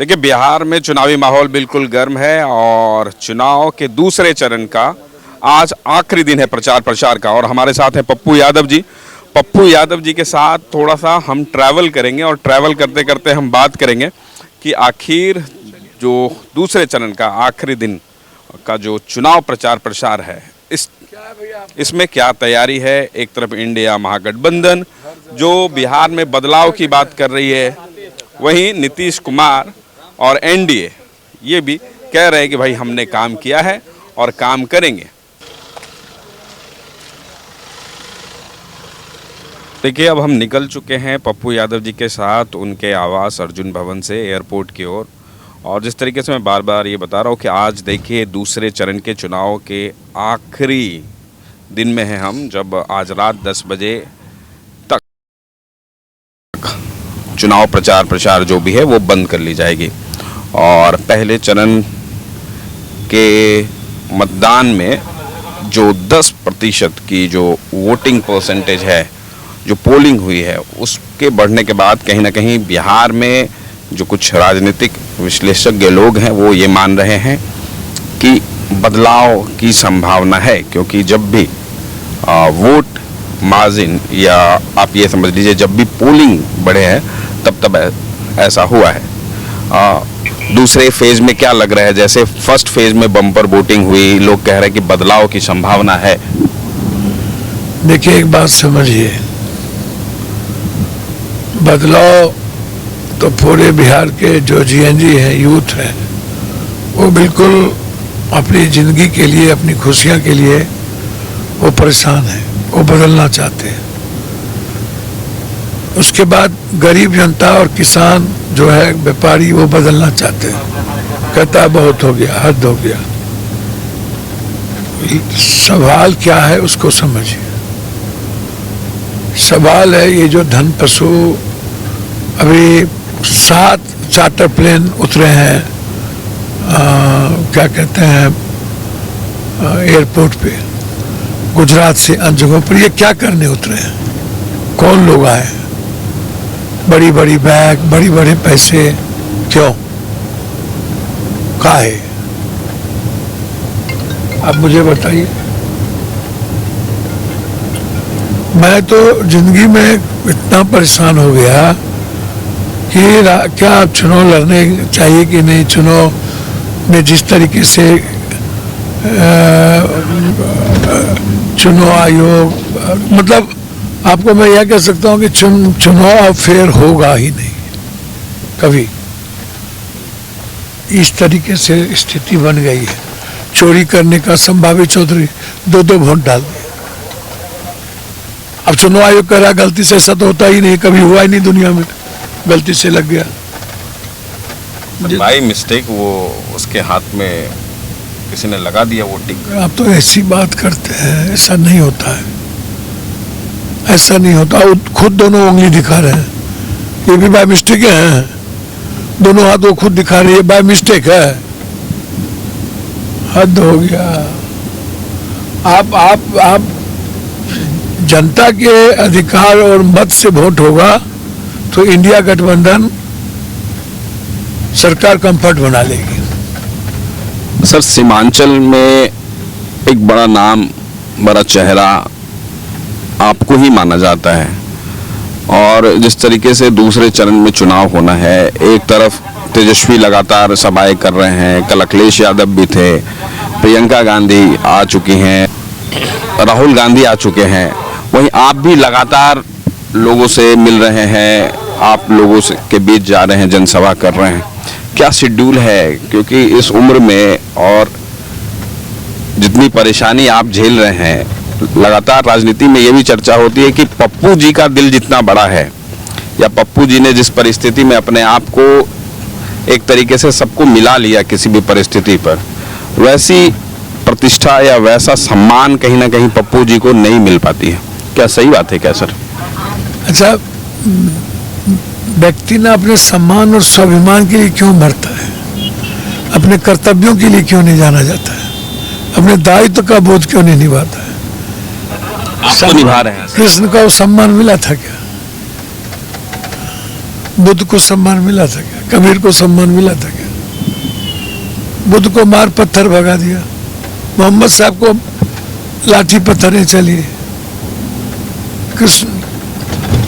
देखिए, बिहार में चुनावी माहौल बिल्कुल गर्म है और चुनाव के दूसरे चरण का आज आखिरी दिन है प्रचार का। और हमारे साथ हैं पप्पू यादव जी। पप्पू यादव जी के साथ थोड़ा सा हम ट्रैवल करेंगे और ट्रैवल करते करते हम बात करेंगे कि आखिर जो दूसरे चरण का आखिरी दिन का जो चुनाव प्रचार है इसमें क्या तैयारी है। एक तरफ इंडिया महागठबंधन जो बिहार में बदलाव की बात कर रही है, वहीं नीतीश कुमार और एनडीए ये भी कह रहे हैं कि भाई हमने काम किया है और काम करेंगे। देखिए, अब हम निकल चुके हैं पप्पू यादव जी के साथ उनके आवास अर्जुन भवन से एयरपोर्ट की ओर। और जिस तरीके से मैं बार बार ये बता रहा हूँ कि आज देखिए दूसरे चरण के चुनाव के आखिरी दिन में हैं हम, जब आज रात 10 बजे तक चुनाव प्रचार जो भी है वो बंद कर ली जाएगी। और पहले चरण के मतदान में जो 10% की जो वोटिंग परसेंटेज है, जो पोलिंग हुई है, उसके बढ़ने के बाद कहीं ना कहीं बिहार में जो कुछ राजनीतिक विश्लेषज्ञ लोग हैं वो ये मान रहे हैं कि बदलाव की संभावना है। क्योंकि जब भी वोट मार्जिन या आप ये समझ लीजिए जब भी पोलिंग बढ़े हैं तब ऐसा हुआ है। दूसरे फेज में क्या लग रहा है, जैसे फर्स्ट फेज में बम्पर वोटिंग हुई, लोग कह रहे हैं कि बदलाव की संभावना है। देखिए, एक बात समझिए, बदलाव तो पूरे बिहार के जो जीएनजी हैं, यूथ हैं, वो बिल्कुल अपनी जिंदगी के लिए, अपनी खुशियां के लिए वो परेशान हैं, वो बदलना चाहते हैं। उसके बाद गरीब जनता और किसान जो है, व्यापारी, वो बदलना चाहते हैं। कहता है बहुत हो गया, हद हो गया। सवाल क्या है उसको समझिए। सवाल है ये जो धन पशु, अभी 7 चार्टर प्लेन उतरे हैं, क्या कहते हैं, एयरपोर्ट पे गुजरात से अन्य जगहों पर। ये क्या करने उतरे हैं? कौन लोग आए? बड़ी बड़ी बैग, बड़ी बड़े पैसे, क्यों? काहे? आप मुझे बताइए। मैं तो जिंदगी में इतना परेशान हो गया कि क्या चुनाव लड़ने चाहिए कि नहीं। चुनाव में जिस तरीके से चुनाव आयोग, मतलब आपको मैं यह कह सकता हूं कि चुनाव फेयर होगा ही नहीं कभी। इस तरीके से स्थिति बन गई है। चोरी करने का संभावित चौधरी 2-2 वोट डाल दिए। अब चुनाव आयोग कह रहा गलती से, ऐसा तो होता ही नहीं, कभी हुआ ही नहीं दुनिया में, गलती से लग गया। बाई मिस्टेक वो उसके हाथ में किसी ने लगा दिया वोटिंग। आप तो ऐसी बात करते हैं, ऐसा नहीं होता है, ऐसा नहीं होता। खुद दोनों उंगली दिखा रहे हैं, ये भी बाय मिस्टेक है। दोनों हाथ वो खुद दिखा रही है, बाय मिस्टेक है। हद हो गया। आप जनता के अधिकार और मत से वोट होगा तो इंडिया गठबंधन सरकार कंफर्ट बना लेगी। सर, सीमांचल में एक बड़ा नाम, बड़ा चेहरा आपको ही माना जाता है। और जिस तरीके से दूसरे चरण में चुनाव होना है, एक तरफ तेजस्वी लगातार सभाएं कर रहे हैं, कल अखिलेश यादव भी थे, प्रियंका गांधी आ चुकी हैं, राहुल गांधी आ चुके हैं, वहीं आप भी लगातार लोगों से मिल रहे हैं, आप लोगों से के बीच जा रहे हैं, जनसभा कर रहे हैं। क्या शेड्यूल है? क्योंकि इस उम्र में और जितनी परेशानी आप झेल रहे हैं, लगातार राजनीति में ये भी चर्चा होती है कि पप्पू जी का दिल जितना बड़ा है, या पप्पू जी ने जिस परिस्थिति में अपने आप को एक तरीके से सबको मिला लिया किसी भी परिस्थिति पर, वैसी प्रतिष्ठा या वैसा सम्मान कहीं ना कहीं पप्पू जी को नहीं मिल पाती है। क्या सही बात है क्या सर? अच्छा, व्यक्ति ना अपने सम्मान और स्वाभिमान के लिए क्यों मरता है? अपने कर्तव्यों के लिए क्यों नहीं जाना जाता है? अपने दायित्व का बोध क्यों नहीं निभाता है? आप तो निभा रहे हैं। कृष्ण को सम्मान मिला था क्या? बुद्ध को सम्मान मिला था क्या? कबीर को सम्मान मिला था क्या? बुद्ध को मार पत्थर भगा दिया, मोहम्मद साहब को लाठी पत्थरें चली, कृष्ण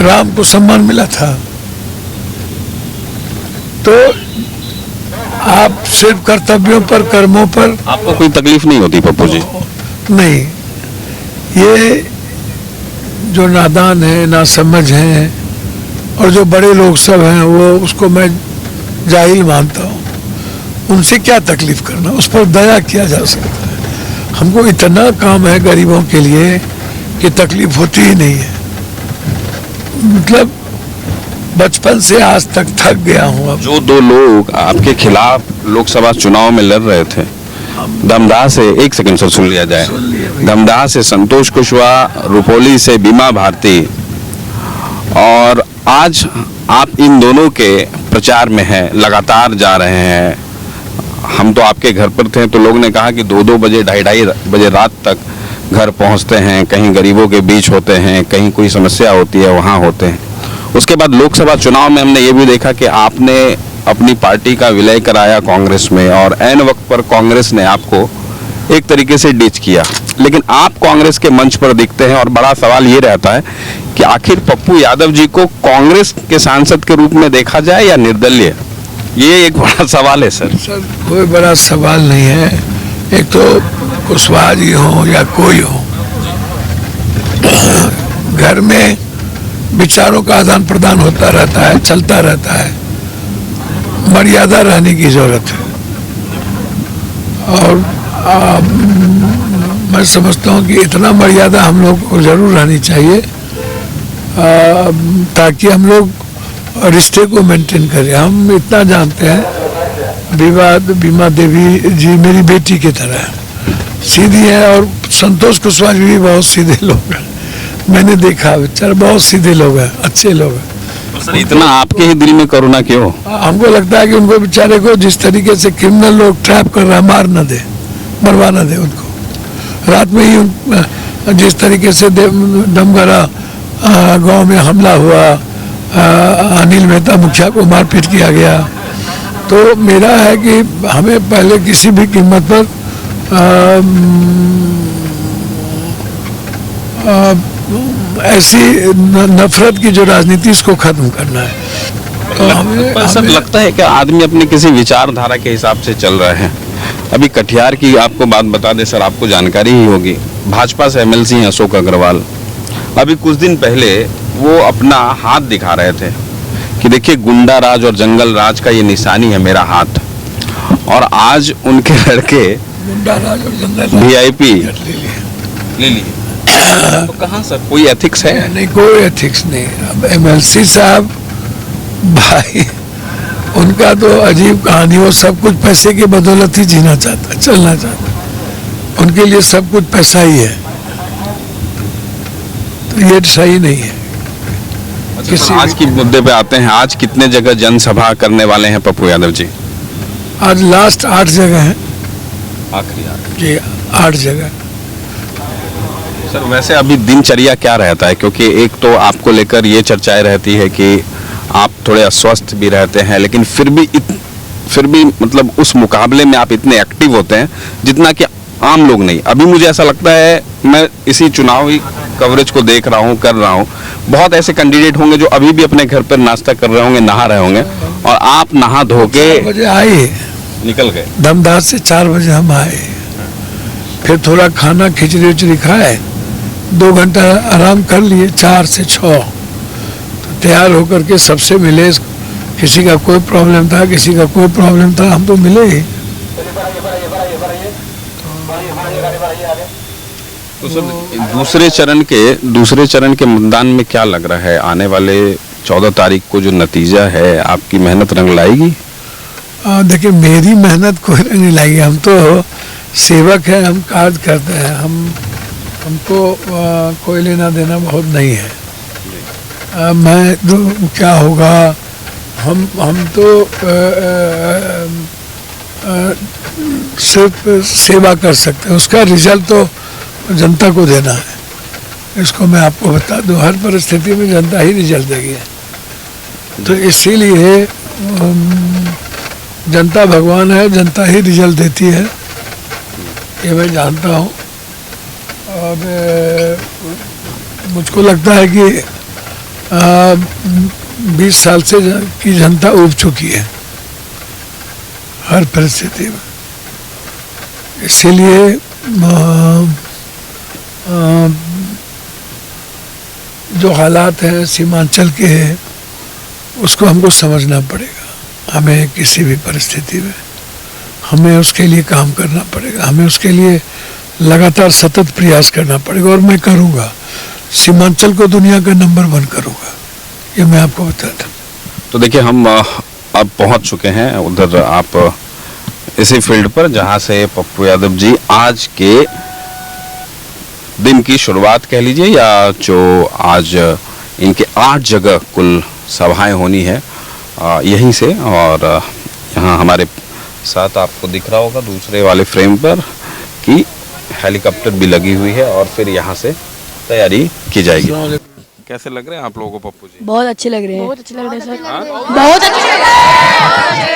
राम को सम्मान मिला था। तो आप सिर्फ कर्तव्यों पर, कर्मों पर आपको कोई तकलीफ नहीं होती पप्पू जी? नहीं, ये जो नादान है, नासमझ हैं और जो बड़े लोग सब हैं, वो उसको मैं जाहिल मानता हूँ। उनसे क्या तकलीफ करना, उस पर दया किया जा सकता है। हमको इतना काम है गरीबों के लिए कि तकलीफ होती ही नहीं है। मतलब बचपन से आज तक थक गया हूँ। अब जो दो लोग आपके खिलाफ लोकसभा चुनाव में लड़ रहे थे, दमदाह से, एक सेकंड सर सुन लिया जाए, दमदाह से संतोष कुशवाहा, रुपौली से बीमा भारती, और आज आप इन दोनों के प्रचार में हैं, लगातार जा रहे हैं। हम तो आपके घर पर थे तो लोग ने कहा कि 2-2 बजे, 2:30 बजे रात तक घर पहुंचते हैं, कहीं गरीबों के बीच होते हैं, कहीं कोई समस्या होती है वहां होते हैं। उसके बाद लोकसभा चुनाव में हमने ये भी देखा कि आपने अपनी पार्टी का विलय कराया कांग्रेस में, और ऐन वक्त पर कांग्रेस ने आपको एक तरीके से डिच किया। लेकिन आप कांग्रेस के मंच पर दिखते हैं और बड़ा सवाल ये रहता है कि आखिर पप्पू यादव जी को कांग्रेस के सांसद के रूप में देखा जाए या निर्दलीय? ये एक बड़ा सवाल है सर। कोई बड़ा सवाल नहीं है। एक तो कुशवाहा जी हो या कोई हो, घर में विचारों का आदान प्रदान होता रहता है, चलता रहता है। मर्यादा रहने की जरूरत है। और मैं समझता हूँ कि इतना मर्यादा हम लोग को जरूर रहनी चाहिए, ताकि हम लोग रिश्ते को मेंटेन करें। हम इतना जानते हैं, बीमा देवी जी मेरी बेटी की तरह है, सीधी है, और संतोष कुशवाहा जी भी बहुत सीधे लोग हैं। मैंने देखा, बेचारे बहुत सीधे लोग हैं, अच्छे लोग हैं। सर इतना आपके ही दिल में करुणा क्यों? हमको लगता है कि उनको बेचारे को जिस तरीके से क्रिमिनल लोग ट्रैप कर रहा है, मार न दे, मरवा न दे उनको। रात में ही जिस तरीके से डमगरा गांव में हमला हुआ, अनिल मेहता मुखिया को मारपीट किया गया, तो मेरा है कि हमें पहले किसी भी कीमत पर ऐसी नफरत की जो राजनीति, इसको खत्म करना है। तो पर सर लगता है कि आदमी अपने किसी विचारधारा के हिसाब से चल रहे हैं। अभी कटिहार की आपको बात बता दें सर, आपको जानकारी ही होगी, भाजपा से एमएलसी हैं अशोक अग्रवाल। अभी कुछ दिन पहले वो अपना हाथ दिखा रहे थे कि देखिए गुंडा राज और जंगल राज का ये निशानी है मेरा हाथ, और आज उनके लड़के गुंडा राज और जंगल वीआईपी ले लिए। तो कहाँ सर कोई एथिक्स है? नहीं, कोई एथिक्स नहीं। अब एमएलसी साहब भाई, उनका तो अजीब कहानी, वो सब कुछ पैसे की बदौलत ही जीना चाहता, चलना चाहता। उनके लिए सब कुछ पैसा ही है, तो ये सही नहीं है। किसी आज की मुद्दे पे आते हैं, आज कितने जगह जनसभा करने वाले हैं पप्पू यादव जी? आज लास्ट 8 जगह है। आखिरी जी 8 जगह। सर वैसे अभी दिनचर्या क्या रहता है? क्योंकि एक तो आपको लेकर ये चर्चाएं रहती है कि आप थोड़े अस्वस्थ भी रहते हैं, लेकिन फिर भी मतलब उस मुकाबले में आप इतने एक्टिव होते हैं जितना कि आम लोग नहीं। अभी मुझे ऐसा लगता है, मैं इसी चुनावी कवरेज को देख रहा हूँ, कर रहा हूँ, बहुत ऐसे कैंडिडेट होंगे जो अभी भी अपने घर पर नाश्ता कर रहे होंगे, नहा रहे होंगे, और आप नहा धो के 4 बजे आए, निकल गए। दमदार से 4 बजे हम आए, फिर थोड़ा खाना खिचड़ी उचड़ी खाए, 2 घंटा आराम कर लिए, 4 से 6 तो तैयार होकर के सबसे मिले। किसी का कोई प्रॉब्लम था, किसी का कोई प्रॉब्लम था, हम तो मिले ही। तो सर दूसरे चरण के मतदान में क्या लग रहा है? आने वाले 14 तारीख को जो नतीजा है, आपकी मेहनत रंग लाएगी? देखिए, मेरी मेहनत कोई रंग नहीं लाएगी। हम तो सेवक हैं, हम कार्य करते हैं, हमको कोई लेना देना बहुत नहीं है। मैं तो क्या होगा, हम तो सिर्फ सेवा कर सकते हैं, उसका रिजल्ट तो जनता को देना है। इसको मैं आपको बता दूं, हर परिस्थिति में जनता ही रिजल्ट देगी। तो इसीलिए जनता भगवान है, जनता ही रिजल्ट देती है, ये मैं जानता हूँ। और मुझको लगता है कि 20 साल से की जनता उब चुकी है हर परिस्थिति में। इसीलिए जो हालात हैं सीमांचल के हैं उसको हमको समझना पड़ेगा। हमें किसी भी परिस्थिति में हमें उसके लिए काम करना पड़ेगा, हमें उसके लिए लगातार सतत प्रयास करना पड़ेगा, और मैं करूँगा। सीमांचल को दुनिया का नंबर 1 करूँगा, ये मैं आपको बताता हूँ। तो देखिए हम अब पहुंच चुके हैं उधर, आप इसी फील्ड पर जहां से पप्पू यादव जी आज के दिन की शुरुआत कह लीजिए, या जो आज इनके 8 जगह कुल सभाएं होनी है यहीं से। और यहाँ हमारे साथ आपको दिख रहा होगा दूसरे वाले फ्रेम पर कि हेलीकॉप्टर भी लगी हुई है और फिर यहाँ से तैयारी की जाएगी। कैसे लग रहे हैं आप लोगों को पप्पू जी? बहुत अच्छे लग रहे हैं। बहुत अच्छे लग रहे हैं सर, बहुत अच्छे।